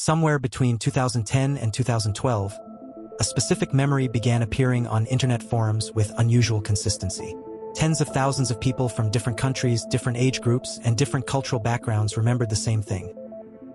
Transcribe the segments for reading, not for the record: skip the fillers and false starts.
Somewhere between 2010 and 2012, a specific memory began appearing on internet forums with unusual consistency. Tens of thousands of people from different countries, different age groups, and different cultural backgrounds remembered the same thing: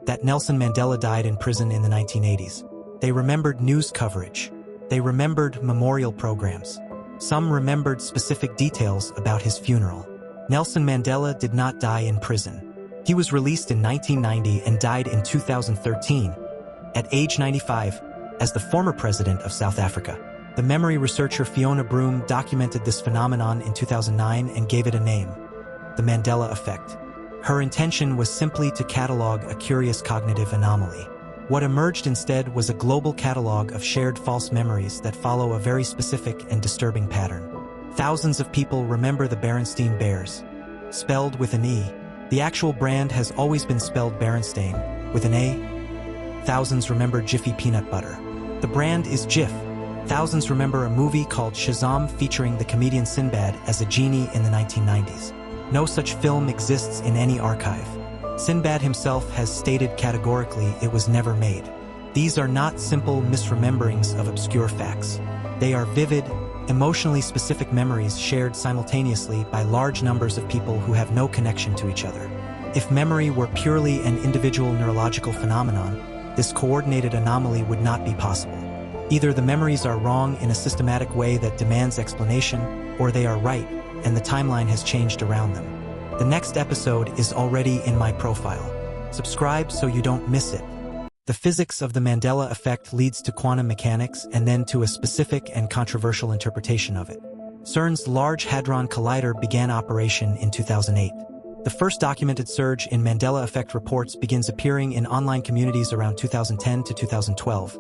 that Nelson Mandela died in prison in the 1980s. They remembered news coverage. They remembered memorial programs. Some remembered specific details about his funeral. Nelson Mandela did not die in prison. He was released in 1990 and died in 2013, at age 95, as the former president of South Africa. The memory researcher Fiona Broom documented this phenomenon in 2009 and gave it a name: the Mandela effect. Her intention was simply to catalog a curious cognitive anomaly. What emerged instead was a global catalog of shared false memories that follow a very specific and disturbing pattern. Thousands of people remember the Berenstain Bears, spelled with an E. The actual brand has always been spelled Berenstain, with an A. Thousands remember Jiffy peanut butter. The brand is Jif. Thousands remember a movie called Shazam featuring the comedian Sinbad as a genie in the 1990s. No such film exists in any archive. Sinbad himself has stated categorically it was never made. These are not simple misrememberings of obscure facts. They are vivid, emotionally specific memories shared simultaneously by large numbers of people who have no connection to each other. If memory were purely an individual neurological phenomenon, this coordinated anomaly would not be possible. Either the memories are wrong in a systematic way that demands explanation, or they are right, and the timeline has changed around them. The next episode is already in my profile. Subscribe so you don't miss it. The physics of the Mandela effect leads to quantum mechanics and then to a specific and controversial interpretation of it. CERN's Large Hadron Collider began operation in 2008. The first documented surge in Mandela effect reports begins appearing in online communities around 2010 to 2012,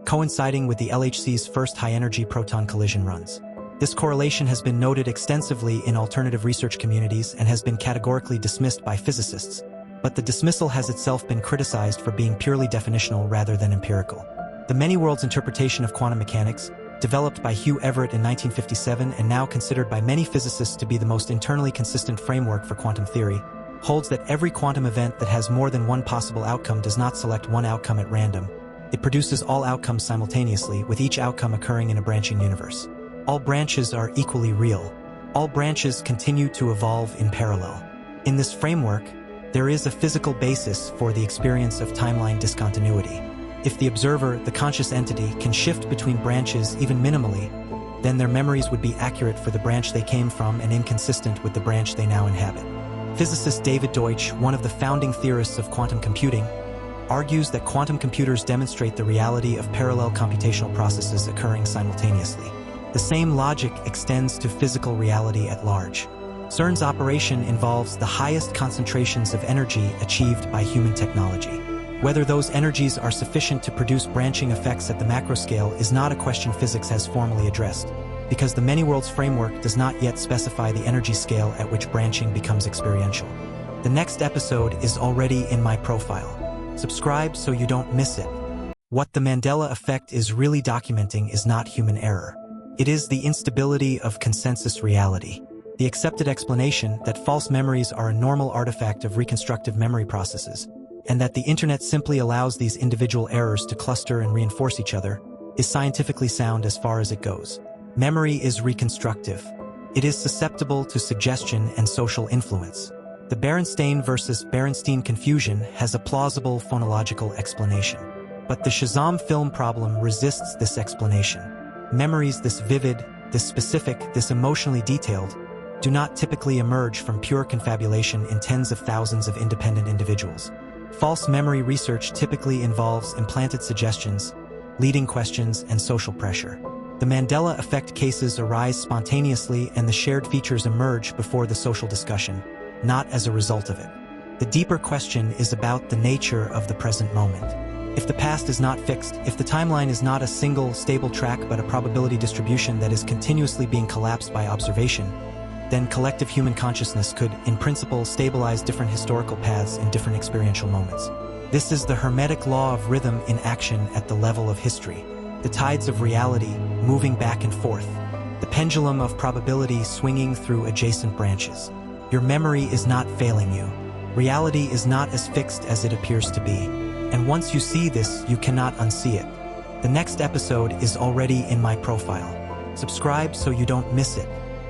coinciding with the LHC's first high-energy proton collision runs. This correlation has been noted extensively in alternative research communities and has been categorically dismissed by physicists, but the dismissal has itself been criticized for being purely definitional rather than empirical. The many worlds interpretation of quantum mechanics, developed by Hugh Everett in 1957 and now considered by many physicists to be the most internally consistent framework for quantum theory, holds that every quantum event that has more than one possible outcome does not select one outcome at random. It produces all outcomes simultaneously, with each outcome occurring in a branching universe. All branches are equally real. All branches continue to evolve in parallel. In this framework, there is a physical basis for the experience of timeline discontinuity. If the observer, the conscious entity, can shift between branches even minimally, then their memories would be accurate for the branch they came from and inconsistent with the branch they now inhabit. Physicist David Deutsch, one of the founding theorists of quantum computing, argues that quantum computers demonstrate the reality of parallel computational processes occurring simultaneously. The same logic extends to physical reality at large. CERN's operation involves the highest concentrations of energy achieved by human technology. Whether those energies are sufficient to produce branching effects at the macro scale is not a question physics has formally addressed, because the many worlds framework does not yet specify the energy scale at which branching becomes experiential. The next episode is already in my profile. Subscribe so you don't miss it. What the Mandela effect is really documenting is not human error. It is the instability of consensus reality. The accepted explanation that false memories are a normal artifact of reconstructive memory processes, and that the internet simply allows these individual errors to cluster and reinforce each other, is scientifically sound as far as it goes. Memory is reconstructive. It is susceptible to suggestion and social influence. The Berenstain versus Berenstein confusion has a plausible phonological explanation. But the Shazam film problem resists this explanation. Memories this vivid, this specific, this emotionally detailed, do not typically emerge from pure confabulation in tens of thousands of independent individuals. False memory research typically involves implanted suggestions, leading questions, and social pressure. The Mandela effect cases arise spontaneously and the shared features emerge before the social discussion, not as a result of it. The deeper question is about the nature of the present moment. If the past is not fixed, if the timeline is not a single, stable track but a probability distribution that is continuously being collapsed by observation, then collective human consciousness could, in principle, stabilize different historical paths in different experiential moments. This is the hermetic law of rhythm in action at the level of history. The tides of reality moving back and forth. The pendulum of probability swinging through adjacent branches. Your memory is not failing you. Reality is not as fixed as it appears to be. And once you see this, you cannot unsee it. The next episode is already in my profile. Subscribe so you don't miss it.